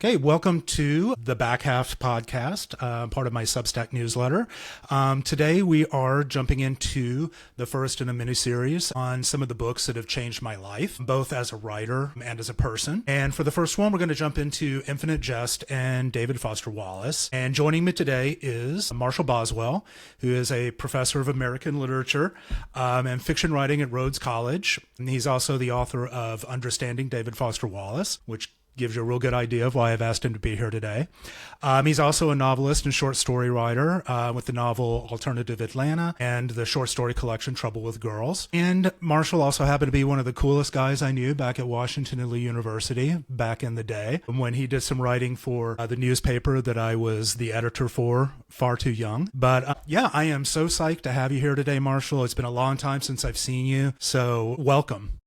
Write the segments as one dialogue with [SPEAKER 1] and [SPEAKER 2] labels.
[SPEAKER 1] Okay, welcome to the Back Half podcast, part of my Substack newsletter. Today we are jumping into the first in a miniseries on some of the books that have changed my life, both as a writer and as a person. And for the first one, we're going to jump into Infinite Jest and David Foster Wallace. And joining me today is Marshall Boswell, who is a professor of American literature and fiction writing at Rhodes College. And he's also the author of Understanding David Foster Wallace, which gives you a real good idea of why I've asked him to be here today. He's also a novelist and short story writer with the novel Alternative Atlanta and the short story collection Trouble with Girls. And Marshall also happened to be one of the coolest guys I knew back at Washington and Lee University back in the day when he did some writing for the newspaper that I was the editor for, far too young. But yeah, I am so psyched to have you here today, Marshall. It's been a long time since I've seen you, so welcome.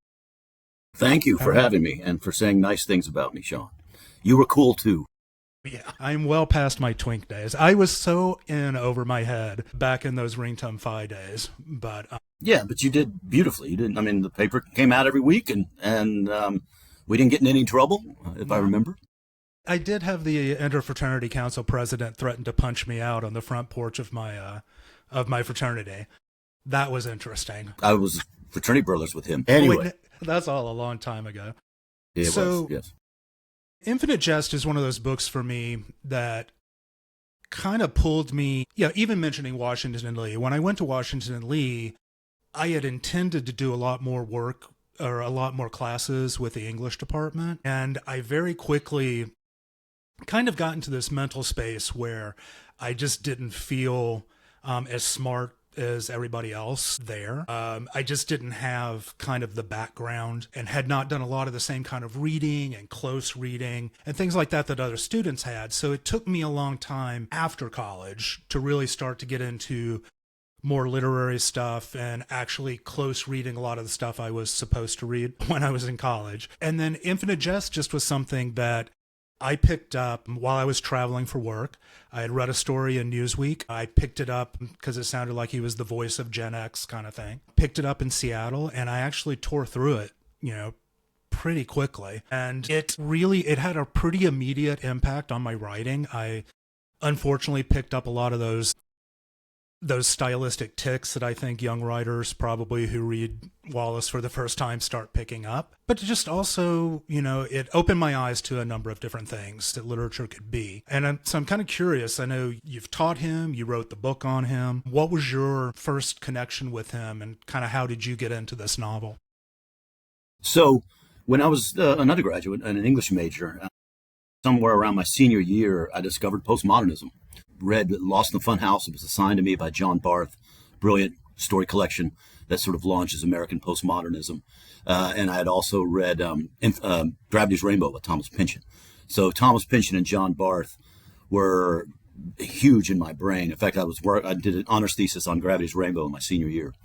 [SPEAKER 2] Thank you for having me and for saying nice things about me, Sean. You were cool, too.
[SPEAKER 1] Yeah, I'm well past my twink days. I was so in over my head back in those Ringtum Phi days. But
[SPEAKER 2] yeah, but you did beautifully. You didn't. I mean, the paper came out every week, and we didn't get in any trouble, if I remember.
[SPEAKER 1] I did have the Interfraternity Council president threaten to punch me out on the front porch of my fraternity. That was interesting.
[SPEAKER 2] I was fraternity brothers with him. Anyway.
[SPEAKER 1] Wait, that's all a long time ago.
[SPEAKER 2] It was, yes.
[SPEAKER 1] Infinite Jest is one of those books for me that kind of pulled me, even mentioning Washington and Lee. When I went to Washington and Lee, I had intended to do a lot more work or a lot more classes with the English department. And I very quickly kind of got into this mental space where I just didn't feel as smart as everybody else there. I just didn't have kind of the background and had not done a lot of the same kind of reading and close reading and things like that other students had. So it took me a long time after college to really start to get into more literary stuff and actually close reading a lot of the stuff I was supposed to read when I was in college. And then Infinite Jest just was something that I picked up while I was traveling for work. I had read a story in Newsweek. I picked it up because it sounded like he was the voice of Gen X kind of thing. Picked it up in Seattle, and I actually tore through it, pretty quickly. And it had a pretty immediate impact on my writing. I unfortunately picked up a lot of those stylistic tics that I think young writers probably who read Wallace for the first time start picking up. But it just also, it opened my eyes to a number of different things that literature could be. And so I'm kind of curious. I know you've taught him, you wrote the book on him. What was your first connection with him and kind of how did you get into this novel?
[SPEAKER 2] So when I was an undergraduate and an English major, somewhere around my senior year, I discovered postmodernism. Read Lost in the Funhouse. It was assigned to me by John Barth, brilliant story collection that sort of launches American postmodernism. And I had also read Gravity's Rainbow by Thomas Pynchon. So Thomas Pynchon and John Barth were huge in my brain. In fact, I did an honors thesis on Gravity's Rainbow in my senior year.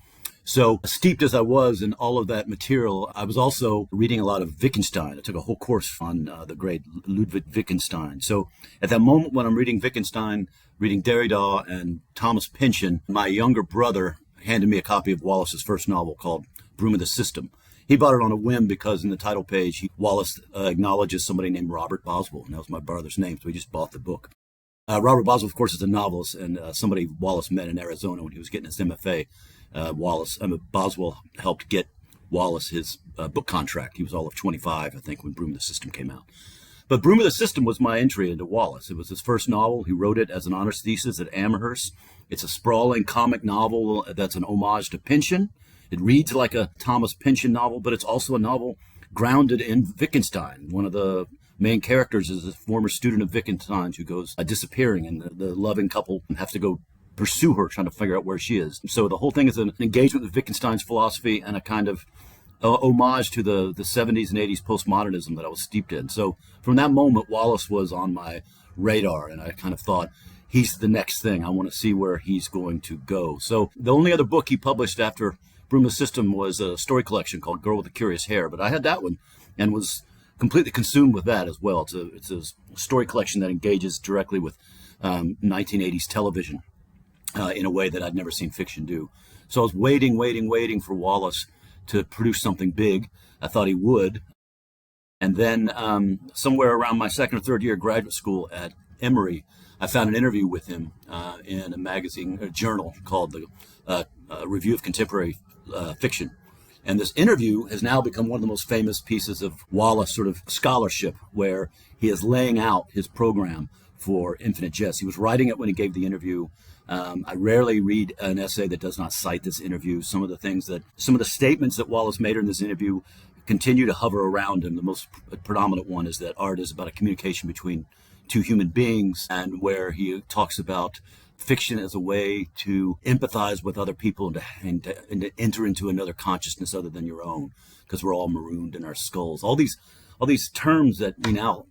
[SPEAKER 2] So steeped as I was in all of that material, I was also reading a lot of Wittgenstein. I took a whole course on the great Ludwig Wittgenstein. So at that moment when I'm reading Wittgenstein, reading Derrida and Thomas Pynchon, my younger brother handed me a copy of Wallace's first novel called Broom of the System. He bought it on a whim because in the title page, Wallace acknowledges somebody named Robert Boswell, and that was my brother's name, so he just bought the book. Robert Boswell, of course, is a novelist, and somebody Wallace met in Arizona when he was getting his MFA. Boswell helped get Wallace his book contract. He was all of 25, I think, when Broom of the System came out. But Broom of the System was my entry into Wallace. It was his first novel. He wrote it as an honors thesis at Amherst. It's a sprawling comic novel that's an homage to Pynchon. It reads like a Thomas Pynchon novel, but it's also a novel grounded in Wittgenstein. One of the main characters is a former student of Wittgenstein's who goes disappearing, and the loving couple have to go pursue her, trying to figure out where she is. So the whole thing is an engagement with Wittgenstein's philosophy and a kind of homage to the 70s and 80s postmodernism that I was steeped in. So from that moment, Wallace was on my radar, and I kind of thought, he's the next thing. I want to see where he's going to go. So the only other book he published after Broom of the System was a story collection called Girl with the Curious Hair, but I had that one and was completely consumed with that as well. It's a story collection that engages directly with 1980s television in a way that I'd never seen fiction do. So I was waiting for Wallace to produce something big. I thought he would. And then somewhere around my second or third year of graduate school at Emory, I found an interview with him in a magazine, a journal called the Review of Contemporary Fiction. And this interview has now become one of the most famous pieces of Wallace sort of scholarship, where he is laying out his program for Infinite Jest. He was writing it when he gave the interview. I rarely read an essay that does not cite this interview. Some of the statements that Wallace made in this interview continue to hover around him. The most predominant one is that art is about a communication between two human beings, and where he talks about fiction as a way to empathize with other people and to enter into another consciousness other than your own, because we're all marooned in our skulls. All these terms that we now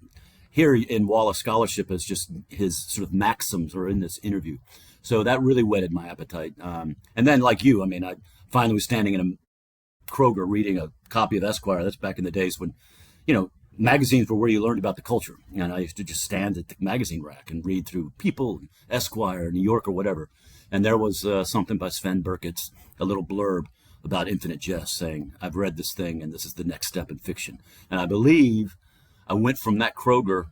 [SPEAKER 2] hear in Wallace scholarship as just his sort of maxims are in this interview. So that really whetted my appetite. And then, like you, I finally was standing in a Kroger reading a copy of Esquire. That's back in the days when, magazines were where you learned about the culture. And I used to just stand at the magazine rack and read through People, Esquire, New York, or whatever. And there was something by Sven Birkitz, a little blurb about Infinite Jest, saying, I've read this thing and this is the next step in fiction. And I believe I went from that Kroger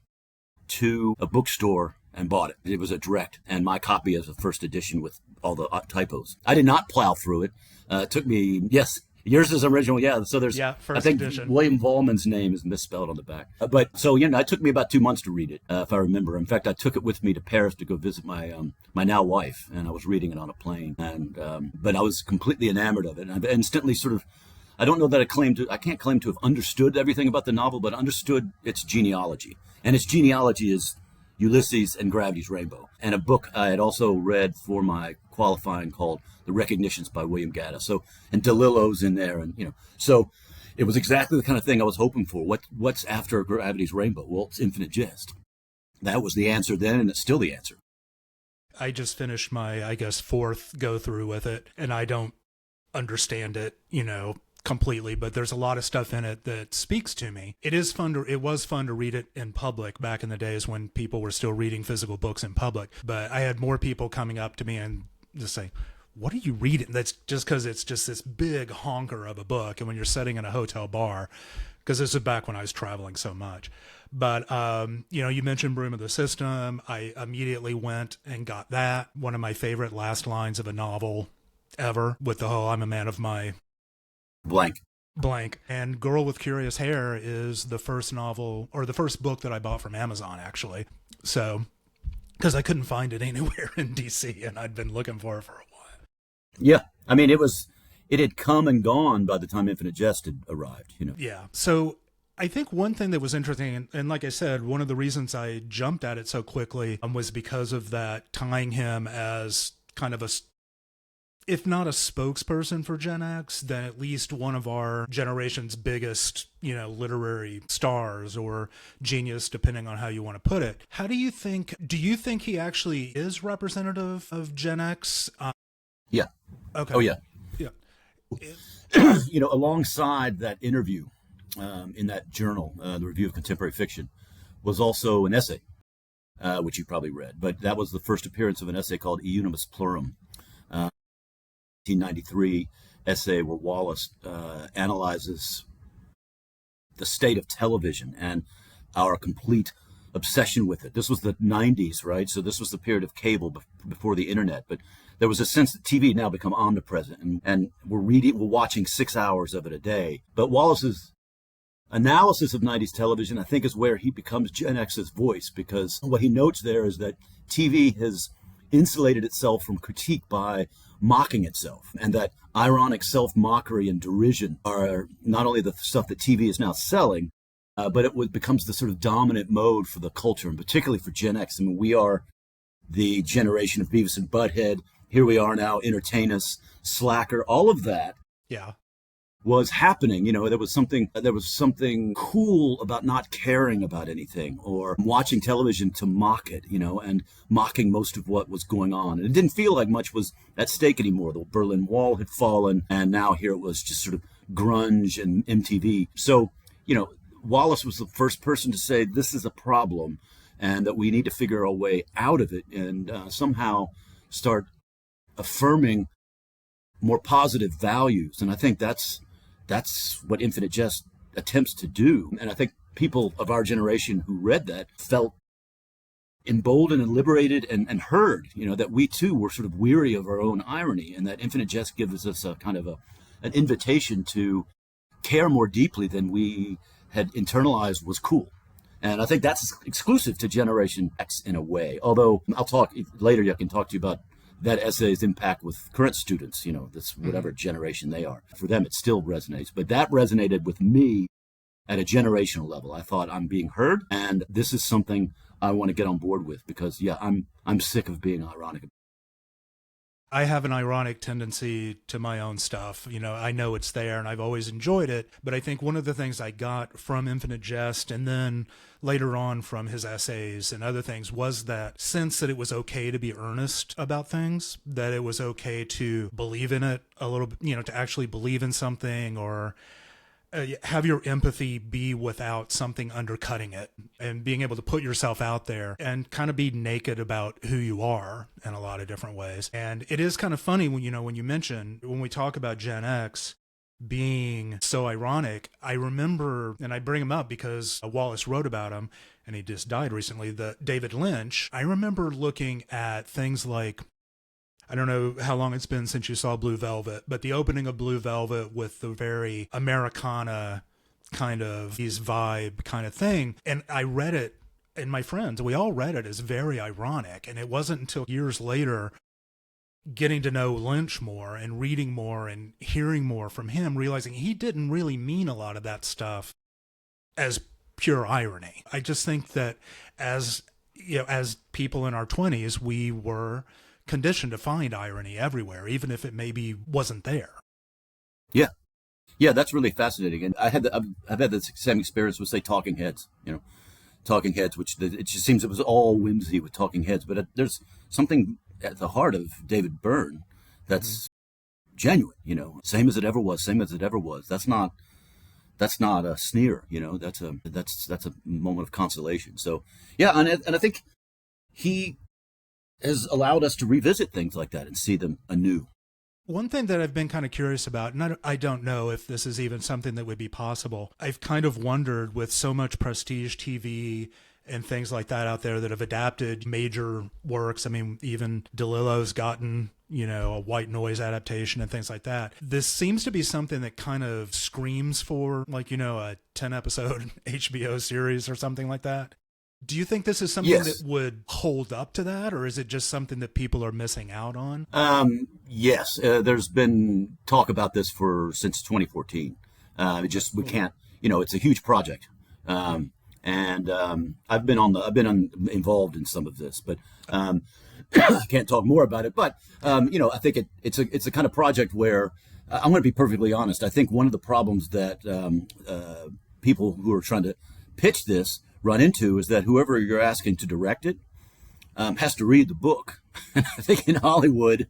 [SPEAKER 2] to a bookstore and bought it. It was a direct, and my copy is a first edition with all the typos. I did not plow through it. It took me, yes, yours is original, yeah. So there's,
[SPEAKER 1] first
[SPEAKER 2] I think
[SPEAKER 1] edition.
[SPEAKER 2] William Vollmann's name is misspelled on the back. It took me about 2 months to read it, if I remember. In fact, I took it with me to Paris to go visit my my now wife, and I was reading it on a plane. And but I was completely enamored of it, and I instantly sort of, I don't know that I can't claim to have understood everything about the novel, but understood its genealogy. And its genealogy is Ulysses and Gravity's Rainbow, and a book I had also read for my qualifying called The Recognitions by William Gaddis. So, and DeLillo's in there, and so it was exactly the kind of thing I was hoping for. What's after Gravity's Rainbow? Well, it's Infinite Jest. That was the answer then, and it's still the answer.
[SPEAKER 1] I just finished my, fourth go through with it, and I don't understand it, completely, but there's a lot of stuff in it that speaks to me. It was fun to read it in public back in the days when people were still reading physical books in public. But I had more people coming up to me and just say, what are you reading? That's just because it's just this big honker of a book. And when you're sitting in a hotel bar, because this is back when I was traveling so much. But, you mentioned Broom of the System. I immediately went and got that. One of my favorite last lines of a novel ever, with the whole, I'm a man of my blank. And Girl with Curious Hair is the first novel, or the first book that I bought from Amazon, actually. So, because I couldn't find it anywhere in DC, and I'd been looking for it for a while.
[SPEAKER 2] Yeah. It had come and gone by the time Infinite Jest had arrived,
[SPEAKER 1] Yeah. So I think one thing that was interesting, and like I said, one of the reasons I jumped at it so quickly was because of that, tying him as kind of if not a spokesperson for Gen X, then at least one of our generation's biggest, literary stars or genius, depending on how you want to put it. Do you think he actually is representative of Gen X?
[SPEAKER 2] Yeah.
[SPEAKER 1] Okay.
[SPEAKER 2] Oh, yeah.
[SPEAKER 1] Yeah.
[SPEAKER 2] Alongside that interview in that journal, the Review of Contemporary Fiction, was also an essay, which you probably read. But that was the first appearance of an essay called E Unimus Plurum, 1993 essay where Wallace analyzes the state of television and our complete obsession with it. This was the 90s, right? So this was the period of cable before the internet. But there was a sense that TV had now become omnipresent, and we're watching 6 hours of it a day. But Wallace's analysis of 90s television, I think, is where he becomes Gen X's voice, because what he notes there is that TV has insulated itself from critique by mocking itself, and that ironic self-mockery and derision are not only the stuff that TV is now selling, but it becomes the sort of dominant mode for the culture, and particularly for Gen X. We are the generation of Beavis and Butthead. Here we are now, entertain us, Slacker, all of that.
[SPEAKER 1] Yeah.
[SPEAKER 2] Was happening. There was something cool about not caring about anything, or watching television to mock it, and mocking most of what was going on. And it didn't feel like much was at stake anymore. The Berlin Wall had fallen, and now here it was just sort of grunge and MTV. So, Wallace was the first person to say this is a problem and that we need to figure a way out of it, and somehow start affirming more positive values. And I think that's what Infinite Jest attempts to do. And I think people of our generation who read that felt emboldened and liberated and heard, that we too were sort of weary of our own irony, and that Infinite Jest gives us a kind of an invitation to care more deeply than we had internalized was cool. And I think that's exclusive to Generation X in a way. Although I'll talk later, I can talk to you about that essay's impact with current students, this whatever generation they are. For them, it still resonates. But that resonated with me at a generational level. I thought, I'm being heard, and this is something I want to get on board with because, I'm sick of being ironic.
[SPEAKER 1] I have an ironic tendency to my own stuff. I know it's there and I've always enjoyed it, but I think one of the things I got from Infinite Jest and then later on from his essays and other things was that sense that it was okay to be earnest about things, that it was okay to believe in it a little bit, to actually believe in something or have your empathy be without something undercutting it, and being able to put yourself out there and kind of be naked about who you are in a lot of different ways. And it is kind of funny when you mention, when we talk about Gen X being so ironic, I remember, and I bring him up because Wallace wrote about him and he just died recently, the David Lynch. I remember looking at things like, I don't know how long it's been since you saw Blue Velvet, but the opening of Blue Velvet with the very Americana kind of his vibe kind of thing. And I read it, and my friends, we all read it as very ironic. And it wasn't until years later, getting to know Lynch more and reading more and hearing more from him, realizing he didn't really mean a lot of that stuff as pure irony. I just think that as people in our 20s, we were conditioned to find irony everywhere, even if it maybe wasn't there.
[SPEAKER 2] Yeah, that's really fascinating. And I've had the same experience with, say, Talking Heads. Talking Heads, which it just seems it was all whimsy with Talking Heads, but there's something at the heart of David Byrne that's genuine. Same as it ever was. That's not a sneer. That's a moment of consolation. So yeah, and I think he has allowed us to revisit things like that and see them anew.
[SPEAKER 1] One thing that I've been kind of curious about, and I don't know if this is even something that would be possible, I've kind of wondered with so much prestige TV and things like that out there that have adapted major works. I mean, even DeLillo's gotten, a White Noise adaptation and things like that. This seems to be something that kind of screams for, like, a 10-episode HBO series or something like that. Do you think this is something that would hold up to that, or is it just something that people are missing out on?
[SPEAKER 2] Yes, there's been talk about this since 2014. We can't, it's a huge project, and I've been involved in some of this, but I can't talk more about it. But I think it's a kind of project where I'm going to be perfectly honest. I think one of the problems that people who are trying to pitch this run into is that whoever you're asking to direct it has to read the book. And I think in Hollywood,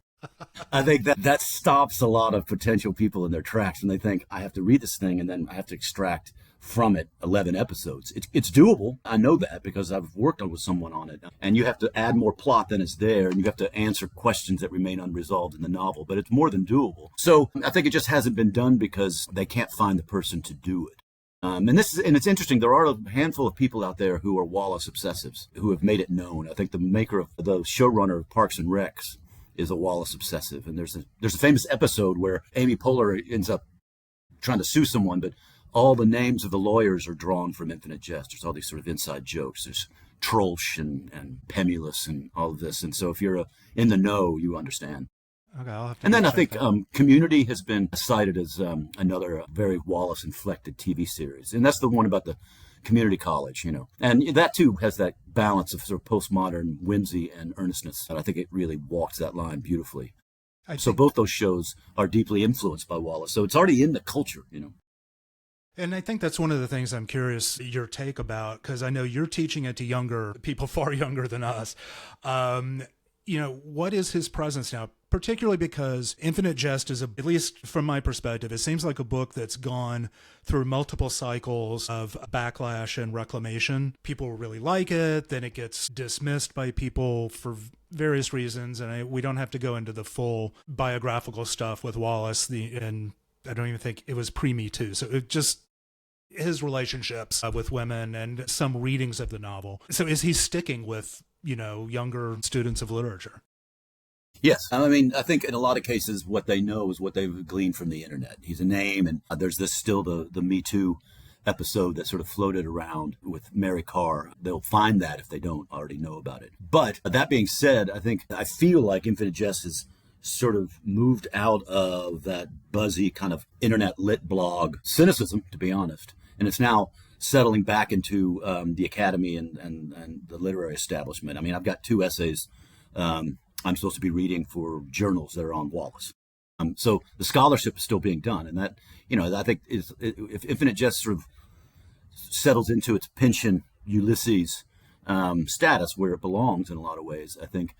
[SPEAKER 2] that stops a lot of potential people in their tracks, and they think, I have to read this thing and then I have to extract from it 11 episodes. It's doable. I know that because I've worked with someone on it. And you have to add more plot than is there, and you have to answer questions that remain unresolved in the novel, but it's more than doable. So I think it just hasn't been done because they can't find the person to do it. And it's interesting. There are a handful of people out there who are Wallace obsessives who have made it known. I think the maker of the showrunner of Parks and Recs is a Wallace obsessive, and there's a famous episode where Amy Poehler ends up trying to sue someone, but all the names of the lawyers are drawn from Infinite Jest. There's all these sort of inside jokes. There's Trolsch and Pemulus and all of this, and so if you're in the know, you understand.
[SPEAKER 1] Okay, I'll have to.
[SPEAKER 2] And then I think Community has been cited as another very Wallace-inflected TV series. And that's the one about the community college, And that, too, has that balance of sort of postmodern whimsy and earnestness. And I think it really walks that line beautifully. So both those shows are deeply influenced by Wallace. So it's already in the culture,
[SPEAKER 1] And I think that's one of the things I'm curious your take about, because I know you're teaching it to younger people, far younger than us. What is his presence now? Particularly because Infinite Jest is, at least from my perspective, it seems like a book that's gone through multiple cycles of backlash and reclamation. People really like it, then it gets dismissed by people for various reasons, and we don't have to go into the full biographical stuff with Wallace, and I don't even think it was pre-Me Too. So it just, his relationships with women and some readings of the novel. So is he sticking with, younger students of literature?
[SPEAKER 2] Yes. I mean, I think in a lot of cases, what they know is what they've gleaned from the internet. He's a name, and there's this still the Me Too episode that sort of floated around with Mary Carr. They'll find that if they don't already know about it. But that being said, I feel like Infinite Jest has sort of moved out of that buzzy kind of internet lit blog cynicism, to be honest. And it's now settling back into the academy and the literary establishment. I mean, I've got 2 essays I'm supposed to be reading for journals that are on Wallace. So the scholarship is still being done. And that, I think if Infinite Jest sort of settles into its Pynchon Ulysses status where it belongs in a lot of ways, I think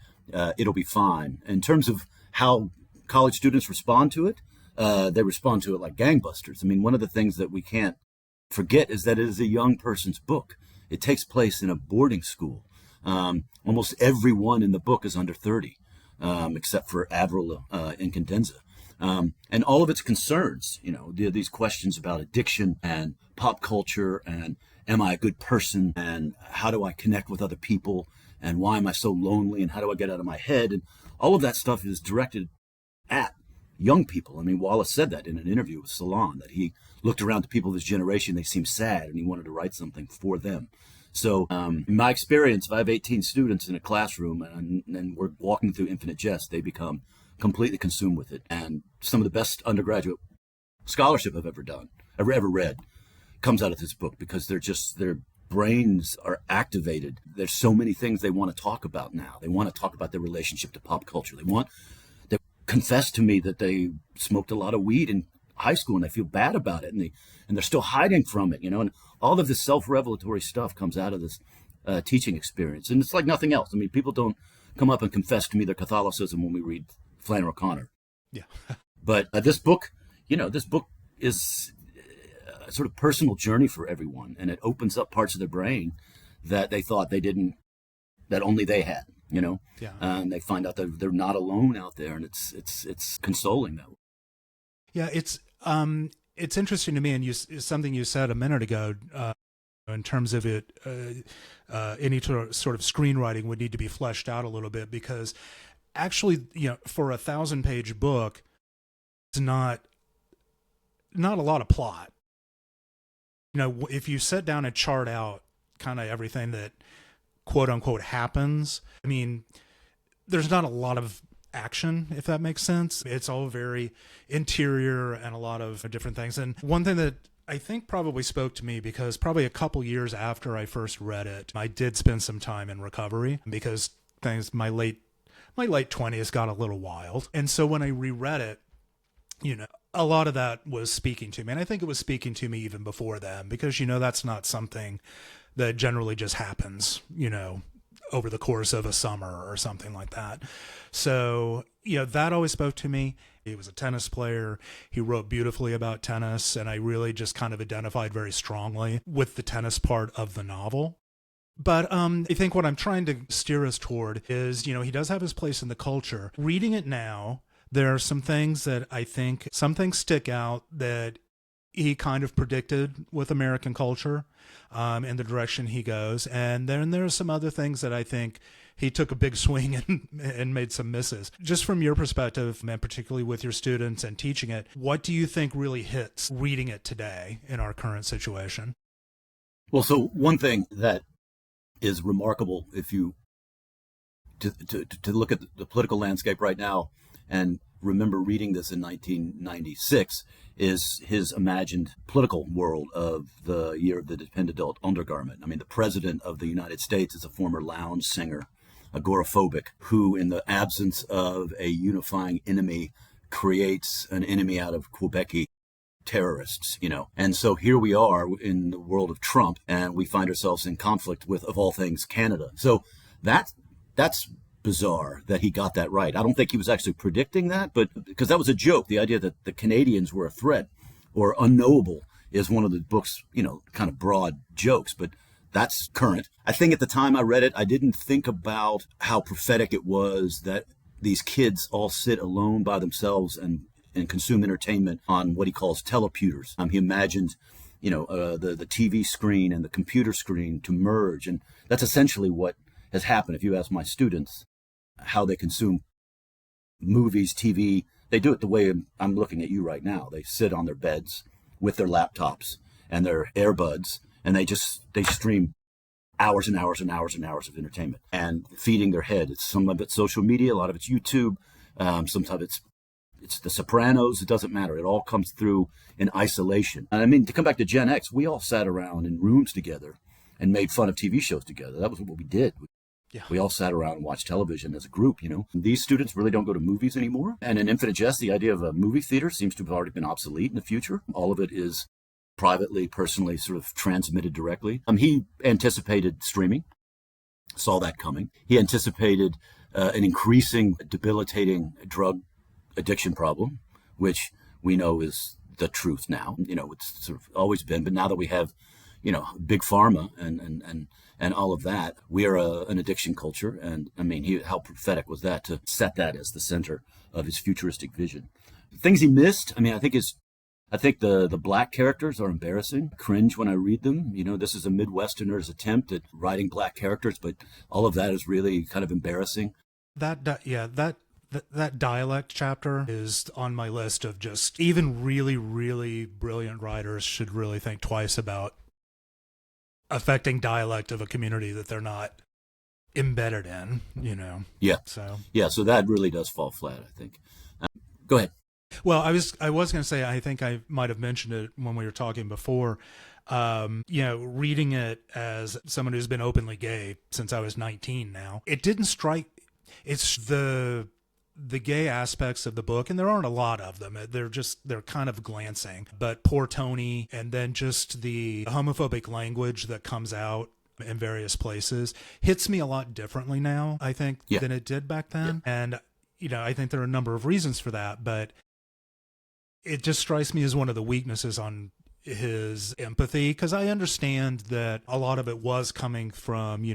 [SPEAKER 2] it'll be fine. In terms of how college students respond to it, they respond to it like gangbusters. I mean, one of the things that we can't forget is that it is a young person's book. It takes place in a boarding school. Almost everyone in the book is under 30, except for Avril Incandenza. And all of its concerns, these questions about addiction and pop culture and am I a good person and how do I connect with other people and why am I so lonely and how do I get out of my head? And all of that stuff is directed at young people. I mean, Wallace said that in an interview with Salon, that he looked around to people of his generation, they seemed sad, and he wanted to write something for them. So in my experience, if I have 18 students in a classroom and we're walking through Infinite Jest, they become completely consumed with it. And some of the best undergraduate scholarship I've ever read, comes out of this book because their brains are activated. There's so many things they want to talk about now. They want to talk about their relationship to pop culture. They confess to me that they smoked a lot of weed in high school and they feel bad about it and they're still hiding from it, and all of this self-revelatory stuff comes out of this teaching experience. And it's like nothing else. I mean, people don't come up and confess to me their Catholicism when we read Flannery O'Connor.
[SPEAKER 1] Yeah.
[SPEAKER 2] But this book is a sort of personal journey for everyone, and it opens up parts of their brain that they thought that only they had, Yeah. And they find out that they're not alone out there, and it's consoling that way.
[SPEAKER 1] Yeah, it's interesting to me, and something you said a minute ago, in terms of it, any sort of screenwriting would need to be fleshed out a little bit because actually, for a 1,000-page book, it's not a lot of plot. If you sit down and chart out kind of everything that quote unquote happens, I mean, there's not a lot of action, if that makes sense. It's all very interior and a lot of different things. And one thing that I think probably spoke to me, because probably a couple years after I first read it, I did spend some time in recovery because my late 20s got a little wild. And so when I reread it, a lot of that was speaking to me. And I think it was speaking to me even before then, because, that's not something that generally just happens, over the course of a summer or something like that. So, that always spoke to me. He was a tennis player. He wrote beautifully about tennis. And I really just kind of identified very strongly with the tennis part of the novel. But I think what I'm trying to steer us toward is, he does have his place in the culture. Reading it now, there are some things that I think, some things stick out that he kind of predicted with American culture in the direction he goes. And then there are some other things that I think he took a big swing and made some misses. Just from your perspective, and particularly with your students and teaching it, what do you think really hits reading it today in our current situation?
[SPEAKER 2] Well, so one thing that is remarkable, if you to look at the political landscape right now and remember reading this in 1996, is his imagined political world of the year of the dependent adult undergarment. I mean, the president of the United States is a former lounge singer, agoraphobic, who in the absence of a unifying enemy creates an enemy out of Quebecy terrorists, And so here we are in the world of Trump, and we find ourselves in conflict with, of all things, Canada. So that's bizarre that he got that right. I don't think he was actually predicting that, but because that was a joke. The idea that the Canadians were a threat or unknowable is one of the book's, kind of broad jokes, but that's current. I think at the time I read it, I didn't think about how prophetic it was that these kids all sit alone by themselves and consume entertainment on what he calls teleputers. He imagined the TV screen and the computer screen to merge. And that's essentially what has happened. If you ask my students how they consume movies, TV, they do it the way I'm looking at you right now. They sit on their beds with their laptops and their earbuds, and they stream hours and hours and hours and hours of entertainment and feeding their head. It's some of it's social media, a lot of it's YouTube, sometimes it's The Sopranos. It doesn't matter. It all comes through in isolation. And I mean, to come back to Gen X, we all sat around in rooms together and made fun of TV shows together. That was what we did.
[SPEAKER 1] Yeah.
[SPEAKER 2] We all sat around and watched television as a group, These students really don't go to movies anymore. And in Infinite Jest, the idea of a movie theater seems to have already been obsolete in the future. All of it is privately, personally, sort of transmitted directly. He anticipated streaming, saw that coming. He anticipated an increasing, debilitating drug addiction problem, which we know is the truth now. It's sort of always been, but now that we have, big pharma and all of that, we are an addiction culture. And I mean, how prophetic was that to set that as the center of his futuristic vision? Things he missed, I think the black characters are embarrassing. I cringe when I read them. This is a Midwesterner's attempt at writing black characters, but all of that is really kind of embarrassing.
[SPEAKER 1] That dialect chapter is on my list of just even really, really brilliant writers should really think twice about affecting dialect of a community that they're not embedded in,
[SPEAKER 2] Yeah. So that really does fall flat, I think. Go ahead.
[SPEAKER 1] Well, I was going to say, I think I might have mentioned it when we were talking before. Reading it as someone who's been openly gay since I was 19 now, it didn't strike. It's the gay aspects of the book, and there aren't a lot of them. They're kind of glancing. But poor Tony, and then just the homophobic language that comes out in various places hits me a lot differently now, I think, than it did back then. Yeah. And, I think there are a number of reasons for that, but it just strikes me as one of the weaknesses on his empathy, because I understand that a lot of it was coming from,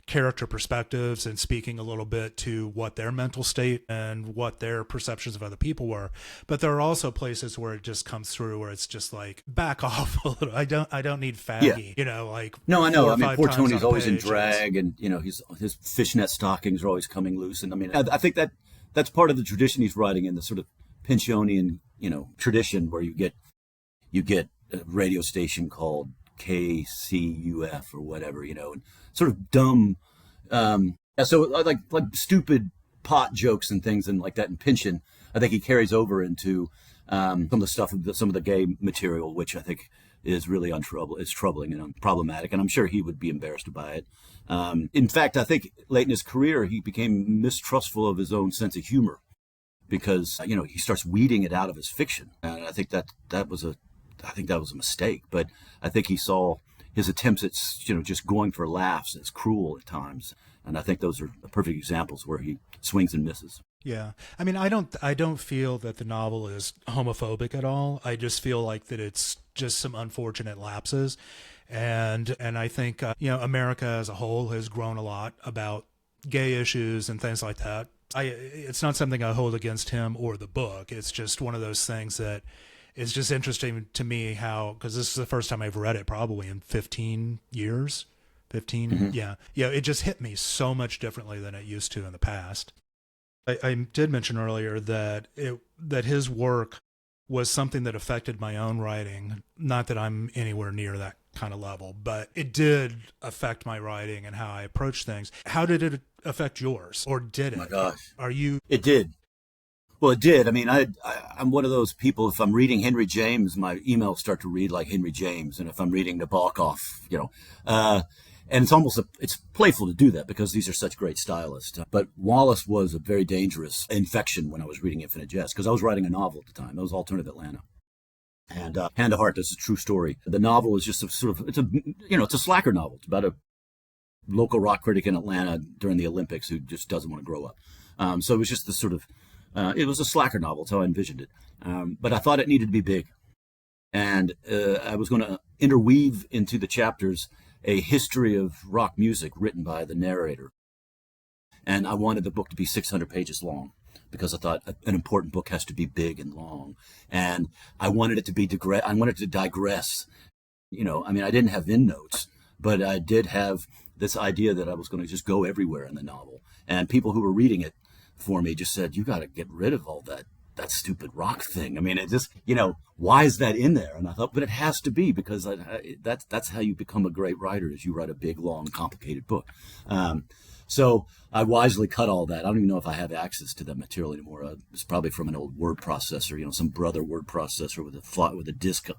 [SPEAKER 1] character perspectives and speaking a little bit to what their mental state and what their perceptions of other people were. But there are also places where it just comes through where it's just like, back off a little. I don't need faggy, like.
[SPEAKER 2] No, I know. Poor Tony's always in drag, and his fishnet stockings are always coming loose. And I think that's part of the tradition he's writing in, the sort of Pynchonian, tradition where you get a radio station called KCUF or whatever, and sort of dumb, so like stupid pot jokes and things and like that in Pynchon, I think he carries over into some of the gay material, which I think is really troubling and problematic, and I'm sure he would be embarrassed by it. In fact, I think late in his career he became mistrustful of his own sense of humor because he starts weeding it out of his fiction, and I think that was a mistake. But I think he saw his attempts at just going for laughs as cruel at times, and I think those are perfect examples where he swings and misses.
[SPEAKER 1] Yeah, I don't feel that the novel is homophobic at all. I just feel like that it's just some unfortunate lapses, and I think America as a whole has grown a lot about gay issues and things like that. It's not something I hold against him or the book. It's just one of those things that it's just interesting to me because this is the first time I've read it probably in 15 years. 15? Mm-hmm. Yeah. It just hit me so much differently than it used to in the past. I did mention earlier that his work was something that affected my own writing. Not that I'm anywhere near that kind of level, but it did affect my writing and how I approach things. How did it affect yours? Or did it?
[SPEAKER 2] Oh my gosh.
[SPEAKER 1] It did.
[SPEAKER 2] Well, it did. I'm one of those people, if I'm reading Henry James, my emails start to read like Henry James. And if I'm reading Nabokov, and it's playful to do that because these are such great stylists. But Wallace was a very dangerous infection when I was reading Infinite Jest, because I was writing a novel at the time. It was Alternative Atlanta. And Hand to Heart, this is a true story. The novel is just it's a slacker novel. It's about a local rock critic in Atlanta during the Olympics who just doesn't want to grow up. So it was just this sort of, it was a slacker novel. That's how I envisioned it. But I thought it needed to be big. And I was going to interweave into the chapters a history of rock music written by the narrator. And I wanted the book to be 600 pages long because I thought an important book has to be big and long. And I wanted it to be I wanted to digress. I mean, I didn't have endnotes, but I did have this idea that I was going to just go everywhere in the novel. And people who were reading it for me just said, you got to get rid of all that stupid rock thing. I mean, it just, why is that in there? And I thought, but it has to be, because that's how you become a great writer, is you write a big, long, complicated book. So I wisely cut all that. I don't even know if I have access to that material anymore. It's probably from an old word processor, some brother word processor with a disk.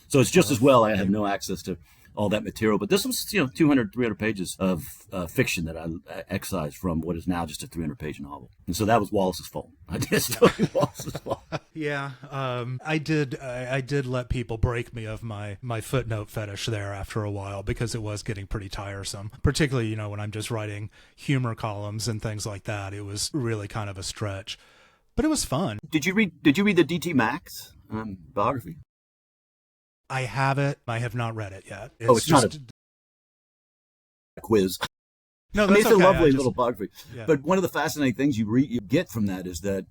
[SPEAKER 2] So it's just as well I have no access to all that material. But this was, 200, 300 pages of fiction that I excised from what is now just a 300-page novel. And so that was Wallace's fault. I did totally Wallace's fault.
[SPEAKER 1] Yeah, I did let people break me of my footnote fetish there after a while, because it was getting pretty tiresome. Particularly, when I'm just writing humor columns and things like that, it was really kind of a stretch. But it was fun.
[SPEAKER 2] Did you read the D.T. Max biography?
[SPEAKER 1] I have it. I have not read it yet.
[SPEAKER 2] It's just not a quiz.
[SPEAKER 1] No, that's
[SPEAKER 2] it's
[SPEAKER 1] okay.
[SPEAKER 2] a lovely little biography.
[SPEAKER 1] Yeah.
[SPEAKER 2] But one of the fascinating things you get from that is that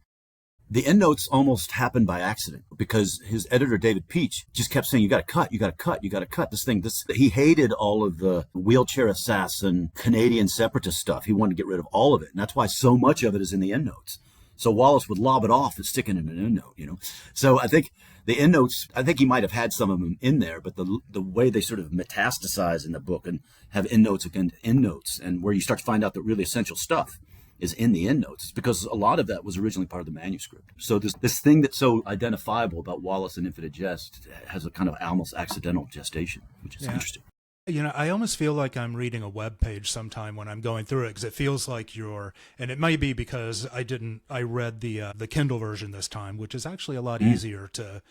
[SPEAKER 2] the endnotes almost happened by accident, because his editor, David Peach, just kept saying, you got to cut this thing. He hated all of the wheelchair assassin, Canadian separatist stuff. He wanted to get rid of all of it. And that's why so much of it is in the endnotes. So Wallace would lob it off and stick it in an endnote, So I think the endnotes, he might have had some of them in there, but the way they sort of metastasize in the book and have endnotes against endnotes, and where you start to find out that really essential stuff is in the endnotes, it's because a lot of that was originally part of the manuscript. So this thing that's so identifiable about Wallace and Infinite Jest has a kind of almost accidental gestation, which is interesting.
[SPEAKER 1] I almost feel like I'm reading a web page sometime when I'm going through it, because it feels like and it might be because I read the Kindle version this time, which is actually a lot easier to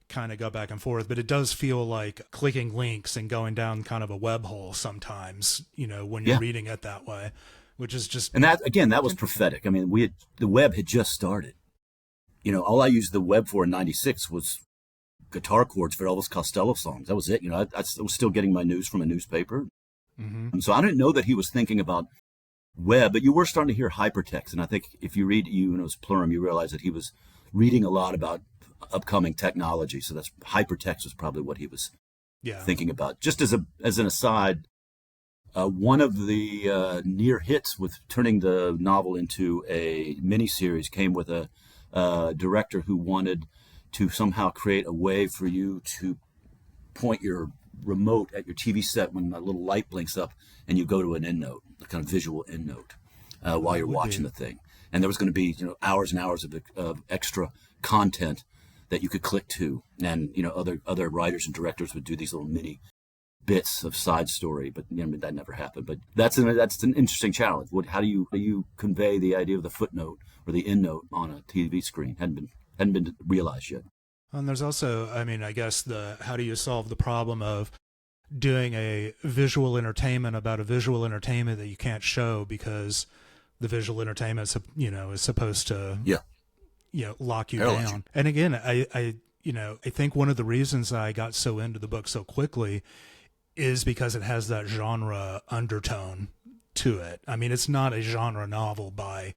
[SPEAKER 1] kind of go back and forth, but it does feel like clicking links and going down kind of a web hole sometimes, when you're reading it that way, which is just...
[SPEAKER 2] And that was prophetic. I mean, the web had just started. All I used the web for in 96 was guitar chords for Elvis Costello songs. That was it. I was still getting my news from a newspaper. Mm-hmm. And so I didn't know that he was thinking about web, but you were starting to hear hypertext. And I think if you read Eunos Plurim, you realize that he was reading a lot about upcoming technology. So that's hypertext was probably what he was thinking about. Just as an aside, one of the near hits with turning the novel into a miniseries came with a director who wanted to somehow create a way for you to point your remote at your TV set when a little light blinks up and you go to an endnote, a kind of visual endnote, while you're watching the thing. And there was going to be, hours and hours of extra content that you could click to. And, other writers and directors would do these little mini bits of side story, but that never happened. But that's an interesting challenge. How do you convey the idea of the footnote or the endnote on a TV screen? Hadn't been realized yet.
[SPEAKER 1] And there's also, I guess how do you solve the problem of doing a visual entertainment about a visual entertainment that you can't show because the visual entertainment, is supposed to, lock you down. And again, I think one of the reasons I got so into the book so quickly is because it has that genre undertone to it. It's not a genre novel by,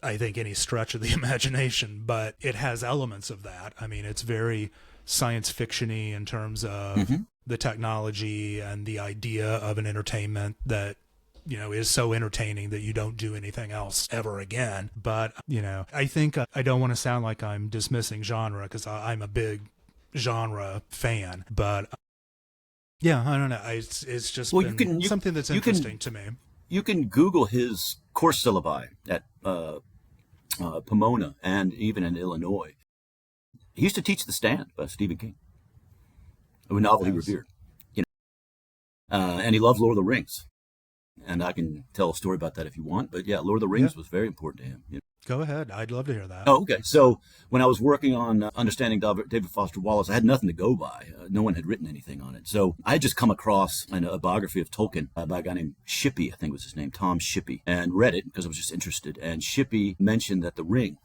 [SPEAKER 1] I think, any stretch of the imagination, but it has elements of that. It's very science fiction-y in terms of the technology and the idea of an entertainment that, is so entertaining that you don't do anything else ever again. But, I think I don't want to sound like I'm dismissing genre, because I'm a big genre fan, but I don't know. It's just something that's interesting to me.
[SPEAKER 2] You can Google his course syllabi at Pomona and even in Illinois. He used to teach The Stand by Stephen King, a novel he revered. And he loved Lord of the Rings. And I can tell a story about that if you want. But Lord of the Rings was very important to him.
[SPEAKER 1] Go ahead. I'd love to hear that.
[SPEAKER 2] Oh, okay. So when I was working on Understanding David Foster Wallace, I had nothing to go by. No one had written anything on it. So I had just come across a biography of Tolkien by a guy named Shippey, I think was his name, Tom Shippey, and read it because I was just interested. And Shippey mentioned that the ring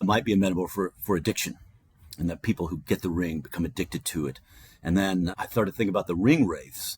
[SPEAKER 2] might be a metaphor for addiction, and that people who get the ring become addicted to it. And then I started thinking about the ring wraiths.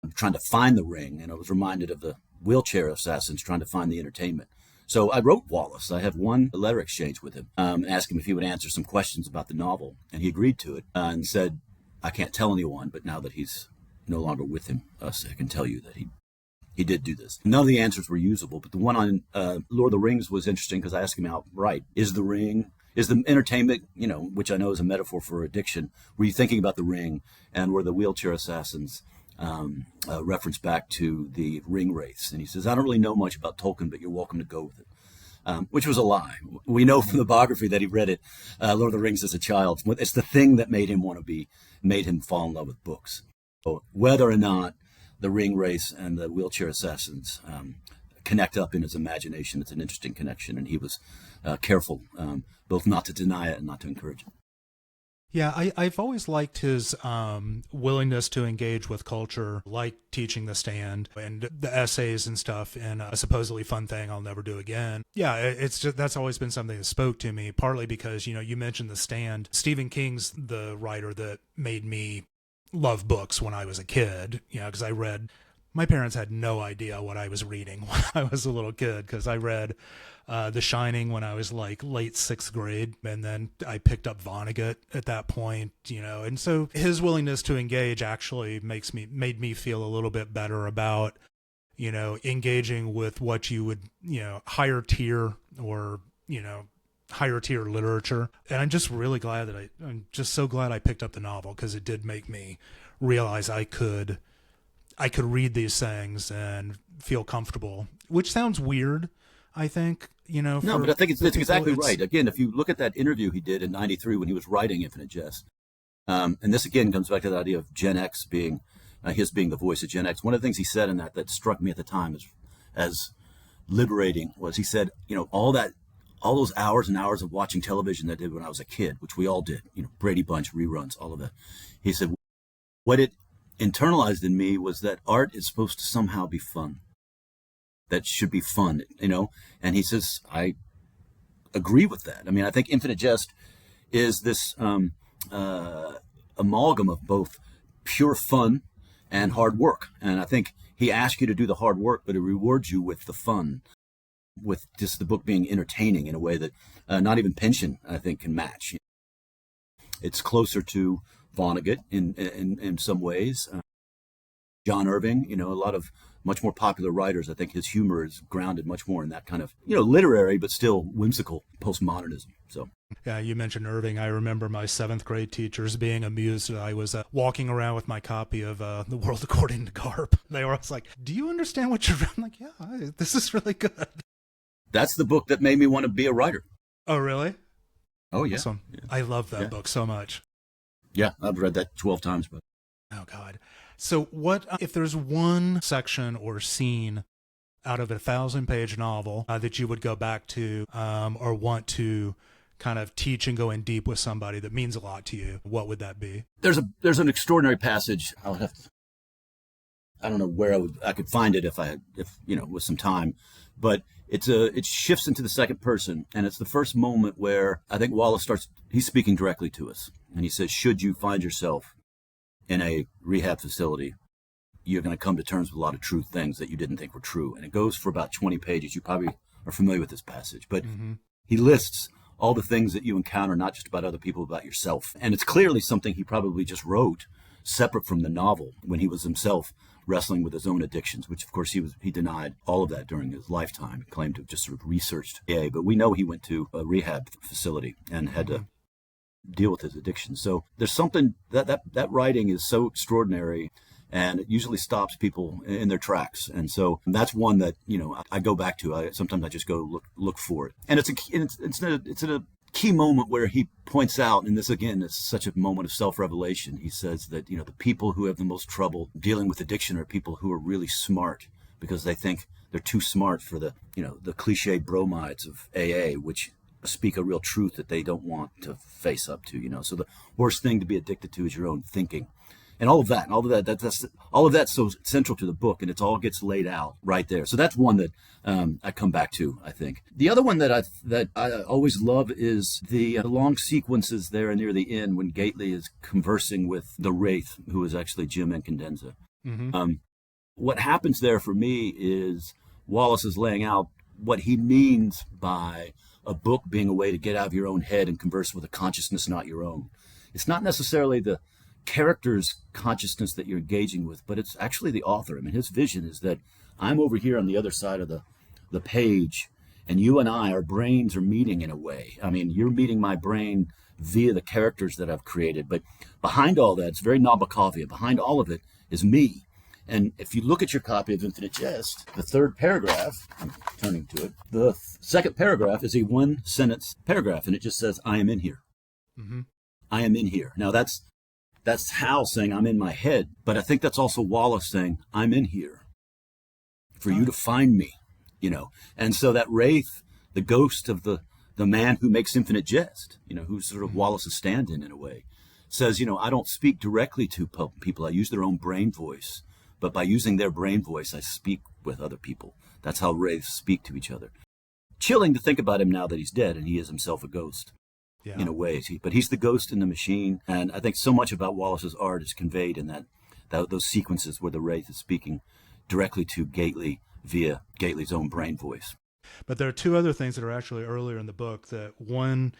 [SPEAKER 2] I'm trying to find the ring, and I was reminded of the wheelchair assassins trying to find the entertainment. So I wrote Wallace. I have one letter exchange with him, asked him if he would answer some questions about the novel, and he agreed to it and said, I can't tell anyone, but now that he's no longer with us, I can tell you that he did do this. None of the answers were usable, but the one on Lord of the Rings was interesting because I asked him outright, is the entertainment, which I know is a metaphor for addiction, were you thinking about the ring, and were the wheelchair assassins reference back to the ring wraiths? And he says, I don't really know much about Tolkien, but you're welcome to go with it. Which was a lie. We know from the biography that he read it, Lord of the Rings, as a child. It's the thing that made him fall in love with books. So whether or not the ring wraiths and the wheelchair assassins connect up in his imagination, it's an interesting connection, and he was careful both not to deny it and not to encourage it.
[SPEAKER 1] Yeah, I've always liked his willingness to engage with culture, like Teaching the Stand and the essays and stuff, and a supposedly fun thing I'll never do again. Yeah, it's just, that's always been something that spoke to me, partly because, you mentioned The Stand. Stephen King's the writer that made me love books when I was a kid, because my parents had no idea what I was reading when I was a little kid, because I read The Shining when I was like late 6th grade, and then I picked up Vonnegut at that point, and so his willingness to engage actually made me feel a little bit better about, engaging with what you would, higher tier or, higher tier literature. And I'm just really glad I'm just so glad I picked up the novel, because it did make me realize I could read these things and feel comfortable, which sounds weird, I think, No,
[SPEAKER 2] but I think it's exactly right. Again, if you look at that interview he did in '93 when he was writing Infinite Jest, and this again comes back to the idea of Gen X being, his being the voice of Gen X. One of the things he said in that struck me at the time as liberating was, he said, all those hours and hours of watching television that I did when I was a kid, which we all did, Brady Bunch, reruns, all of that. He said, what it internalized in me was that art is supposed to somehow be fun. That should be fun, and he says, I agree with that. I mean, I think Infinite Jest is this amalgam of both pure fun and hard work. And I think he asks you to do the hard work, but he rewards you with the fun, with just the book being entertaining in a way that not even Pynchon, I think, can match. It's closer to Vonnegut in some ways. John Irving, a lot of much more popular writers, I think his humor is grounded much more in that kind of, literary but still whimsical postmodernism. So,
[SPEAKER 1] yeah, you mentioned Irving. I remember my 7th grade teachers being amused that I was walking around with my copy of The World According to Garp. They were always like, do you understand what you're reading? I'm like, yeah, this is really good.
[SPEAKER 2] That's the book that made me want to be a writer.
[SPEAKER 1] Oh, really?
[SPEAKER 2] Oh, yeah.
[SPEAKER 1] Awesome. Yeah. I love that book so much.
[SPEAKER 2] Yeah, I've read that 12 times. But
[SPEAKER 1] oh, God. So what, if there's one section or scene out of a 1,000-page novel that you would go back to or want to kind of teach and go in deep with somebody that means a lot to you, what would that be?
[SPEAKER 2] There's an extraordinary passage. I don't know where I could find it if with some time, but it shifts into the second person, and it's the first moment where I think Wallace he's speaking directly to us, and he says, should you find yourself in a rehab facility, you're going to come to terms with a lot of true things that you didn't think were true. And it goes for about 20 pages. You probably are familiar with this passage, but he lists all the things that you encounter, not just about other people, about yourself. And it's clearly something he probably just wrote separate from the novel when he was himself wrestling with his own addictions, which of course he denied all of that during his lifetime. He claimed to have just sort of researched AA, but we know he went to a rehab facility and had to deal with his addiction. So there's something that writing is so extraordinary, and it usually stops people in their tracks. And so that's one that I go back to. Sometimes I just go look for it, and it's a key moment where he points out, and this again is such a moment of self-revelation. He says that the people who have the most trouble dealing with addiction are people who are really smart, because they think they're too smart for the cliched bromides of AA, which speak a real truth that they don't want to face up to, So the worst thing to be addicted to is your own thinking. And all of that's so central to the book, and it all gets laid out right there. So that's one that I come back to, I think. The other one that I always love is the long sequences there near the end when Gately is conversing with the Wraith, who is actually Jim Incandenza. What happens there for me is Wallace is laying out what he means by a book being a way to get out of your own head and converse with a consciousness not your own. It's not necessarily the character's consciousness that you're engaging with, but it's actually the author. I mean, his vision is that I'm over here on the other side of the page, and you and I, our brains are meeting in a way. I mean, you're meeting my brain via the characters that I've created. But behind all that, it's very Nabokovian. Behind all of it is me. And if you look at your copy of Infinite Jest, the third paragraph, I'm turning to it, the second paragraph is a one-sentence paragraph, and it just says, I am in here.
[SPEAKER 1] Mm-hmm.
[SPEAKER 2] I am in here. Now, that's Hal saying, I'm in my head, but I think that's also Wallace saying, I'm in here for you to find me, you know. And so that wraith, the ghost of the man who makes Infinite Jest, you know, who's sort of Wallace's stand-in in a way, says, you know, I don't speak directly to people. I use their own brain voice. But by using their brain voice, I speak with other people. That's how wraiths speak to each other. Chilling to think about him now that he's dead and he is himself a ghost, in a way. But he's the ghost in the machine. And I think so much about Wallace's art is conveyed in those sequences where the wraith is speaking directly to Gately via Gately's own brain voice.
[SPEAKER 1] But there are two other things that are actually earlier in the book that one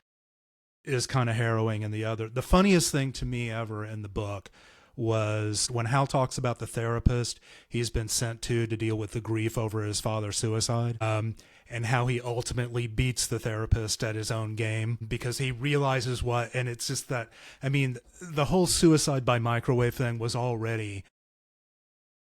[SPEAKER 1] is kind of harrowing and the other. The funniest thing to me ever in the book was when Hal talks about the therapist he's been sent to deal with the grief over his father's suicide, and how he ultimately beats the therapist at his own game because he realizes and it's just that, I mean, the whole suicide by microwave thing was already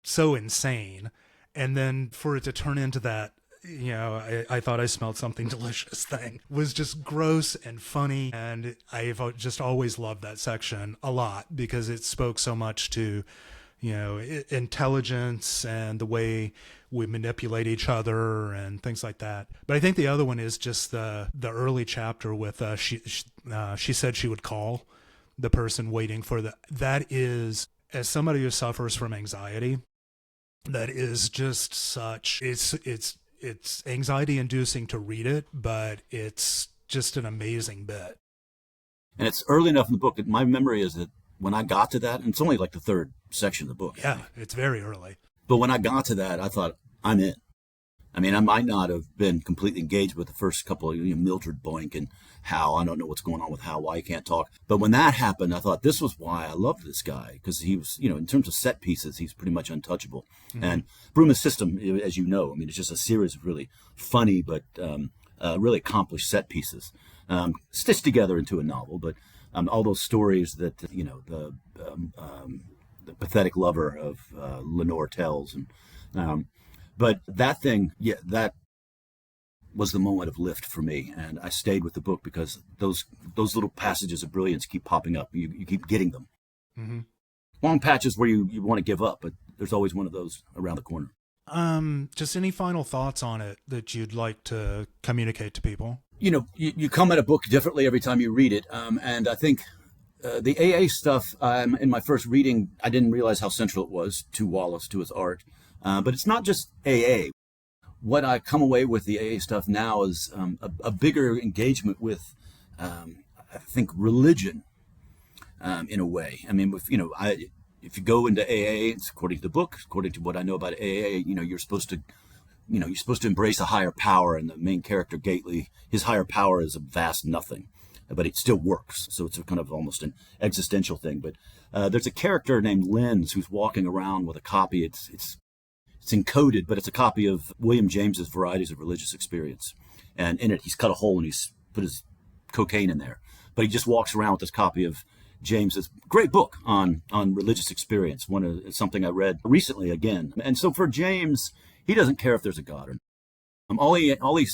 [SPEAKER 1] so insane. And then for it to turn into that, you know, I thought I smelled something delicious thing was just gross and funny. And I've just always loved that section a lot because it spoke so much to, you know, intelligence and the way we manipulate each other and things like that. But I think the other one is just the early chapter with she said she would call the person waiting for that is, as somebody who suffers from anxiety, that is just such, it's anxiety inducing to read it, but it's just an amazing bit.
[SPEAKER 2] And it's early enough in the book that my memory is that when I got to that, and it's only like the third section of the book.
[SPEAKER 1] Yeah, it's very early.
[SPEAKER 2] But when I got to that, I thought, I'm in. I mean, I might not have been completely engaged with the first couple of, you know, Mildred Boink and Hal. I don't know what's going on with Hal, why he can't talk. But when that happened, I thought this was why I loved this guy, because he was, you know, in terms of set pieces, he's pretty much untouchable. Mm-hmm. And Bruma's System, as you know, I mean, it's just a series of really funny but really accomplished set pieces stitched together into a novel. But all those stories that, you know, the pathetic lover of Lenore tells, and but that thing, yeah, that was the moment of lift for me, and I stayed with the book because those little passages of brilliance keep popping up. You keep getting them. Mm-hmm. Long patches where you want to give up, but there's always one of those around the corner.
[SPEAKER 1] Just any final thoughts on it that you'd like to communicate to people?
[SPEAKER 2] You know, you come at a book differently every time you read it, and I think the AA stuff, in my first reading, I didn't realize how central it was to Wallace, to his art. But it's not just AA. What I come away with the AA stuff now is a bigger engagement with, I think, religion in a way. I mean, if you go into AA, it's according to the book, according to what I know about AA, you know, you're supposed to embrace a higher power, and the main character, Gately, his higher power is a vast nothing, but it still works. So it's a kind of almost an existential thing. But there's a character named Lenz who's walking around with a copy. It's encoded, but it's a copy of William James's Varieties of Religious Experience. And in it, he's cut a hole and he's put his cocaine in there. But he just walks around with this copy of James's great book on religious experience, something I read recently again. And so for James, he doesn't care if there's a God or not. All he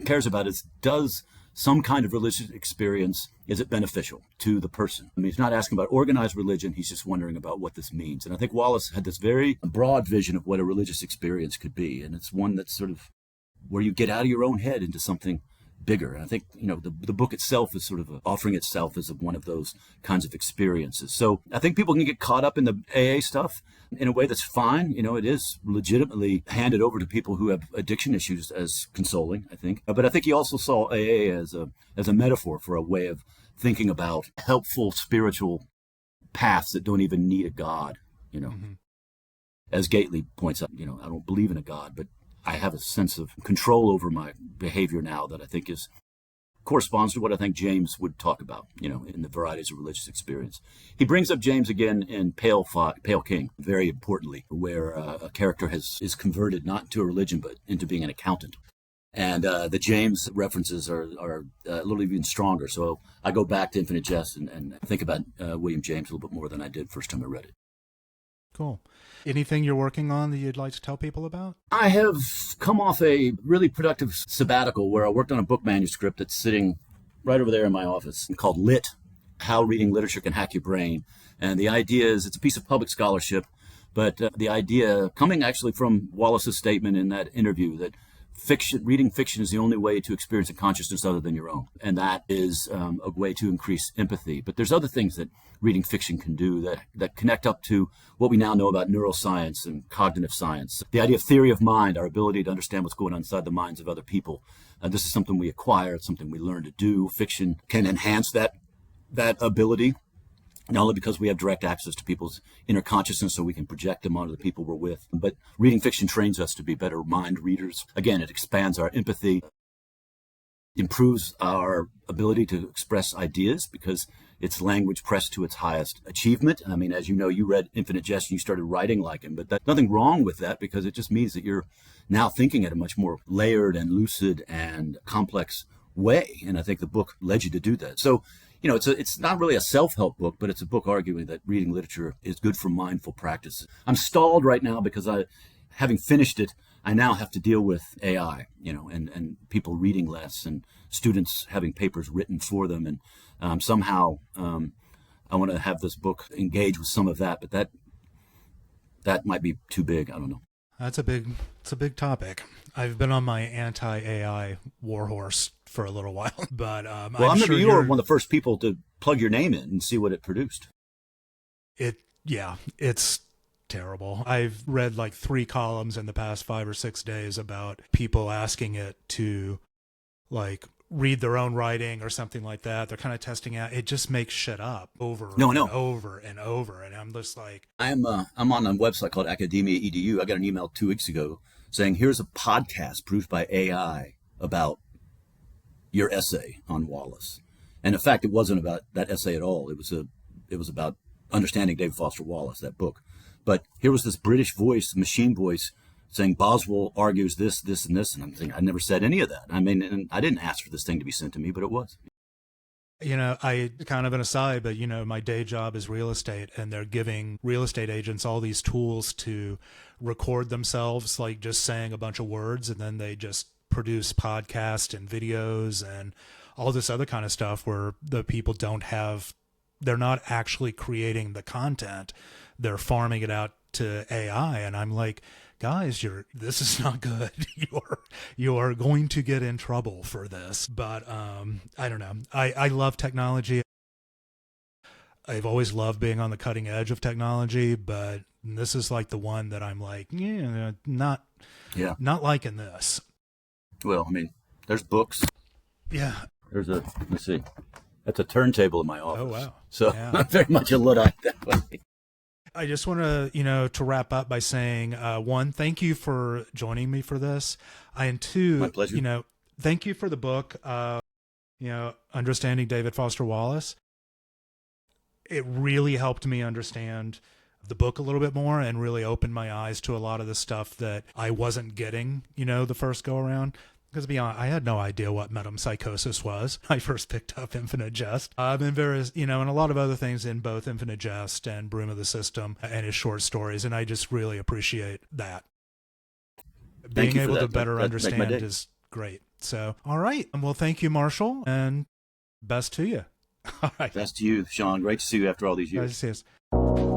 [SPEAKER 2] cares about is, does some kind of religious experience, is it beneficial to the person? I mean, he's not asking about organized religion. He's just wondering about what this means. And I think Wallace had this very broad vision of what a religious experience could be. And it's one that's sort of where you get out of your own head into something bigger. And I think, you know, the book itself is sort of offering itself as one of those kinds of experiences. So I think people can get caught up in the AA stuff in a way that's fine. You know, it is legitimately handed over to people who have addiction issues as consoling, I think. But I think he also saw AA as a metaphor for a way of thinking about helpful spiritual paths that don't even need a God, you know. Mm-hmm. As Gately points out, you know, I don't believe in a God, but I have a sense of control over my behavior now that I think corresponds to what I think James would talk about, in the varieties of religious experience. He brings up James again in Pale King, very importantly, where a character is converted not to a religion, but into being an accountant. And the James references are a little even stronger. So I go back to Infinite Jest and think about William James a little bit more than I did first time I read it.
[SPEAKER 1] Cool. Anything you're working on that you'd like to tell people about?
[SPEAKER 2] I have come off a really productive sabbatical where I worked on a book manuscript that's sitting right over there in my office called Lit, How Reading Literature Can Hack Your Brain. And the idea is it's a piece of public scholarship, but the idea coming actually from Wallace's statement in that interview that reading fiction is the only way to experience a consciousness other than your own. And that is a way to increase empathy. But there's other things that reading fiction can do that connect up to what we now know about neuroscience and cognitive science. The idea of theory of mind, our ability to understand what's going on inside the minds of other people. This is something we acquire. It's something we learn to do. Fiction can enhance that ability, not only because we have direct access to people's inner consciousness so we can project them onto the people we're with, but reading fiction trains us to be better mind readers. Again, it expands our empathy, improves our ability to express ideas because it's language pressed to its highest achievement. I mean, as you know, you read Infinite Jest and you started writing like him, but there's nothing wrong with that because it just means that you're now thinking at a much more layered and lucid and complex way. And I think the book led you to do that. So, it's not really a self-help book, but it's a book arguing that reading literature is good for mindful practice. I'm stalled right now because having finished it, I now have to deal with AI, and people reading less and students having papers written for them. And somehow I want to have this book engage with some of that, but that might be too big. I don't know.
[SPEAKER 1] It's a big topic. I've been on my anti-AI warhorse for a little while, but
[SPEAKER 2] I'm sure you were one of the first people to plug your name in and see what it produced.
[SPEAKER 1] It's terrible. I've read like 3 columns in the past 5 or 6 days about people asking it to like read their own writing or something like that. They're kind of testing out. It just makes shit up over and over and over. And I'm just like,
[SPEAKER 2] I'm on a website called Academia EDU. I got an email 2 weeks ago saying, here's a podcast produced by AI about your essay on Wallace. And in fact, it wasn't about that essay at all. It was about Understanding David Foster Wallace, that book. But here was this British voice, machine voice, saying Boswell argues this, this, and this. And I'm thinking, I never said any of that. I mean, and I didn't ask for this thing to be sent to me, but it was.
[SPEAKER 1] I kind of an aside, but, my day job is real estate, and they're giving real estate agents all these tools to record themselves, like just saying a bunch of words, and then they just produce podcasts and videos and all this other kind of stuff where the people they're not actually creating the content. They're farming it out to AI. And I'm like, guys, this is not good. You are going to get in trouble for this. But I don't know. I love technology. I've always loved being on the cutting edge of technology, but this is like the one that I'm like, not liking this.
[SPEAKER 2] Well, I mean, there's books.
[SPEAKER 1] Yeah.
[SPEAKER 2] Let's see. That's a turntable in my office.
[SPEAKER 1] Oh, wow.
[SPEAKER 2] So yeah. I'm very much a Luddite that way.
[SPEAKER 1] I just want to wrap up by saying, 1, thank you for joining me for this. And 2,
[SPEAKER 2] my pleasure.
[SPEAKER 1] Thank you for the book, Understanding David Foster Wallace. It really helped me understand the book a little bit more and really opened my eyes to a lot of the stuff that I wasn't getting, the first go around. Because to be honest, I had no idea what metempsychosis was. I first picked up Infinite Jest. And various, and a lot of other things in both Infinite Jest and Broom of the System and his short stories. And I just really appreciate that. Being able to better understand is great. So, all right. Well, thank you, Marshall, and best to you. All right.
[SPEAKER 2] Best to you, Sean. Great to see you after all these years.
[SPEAKER 1] Nice to see you.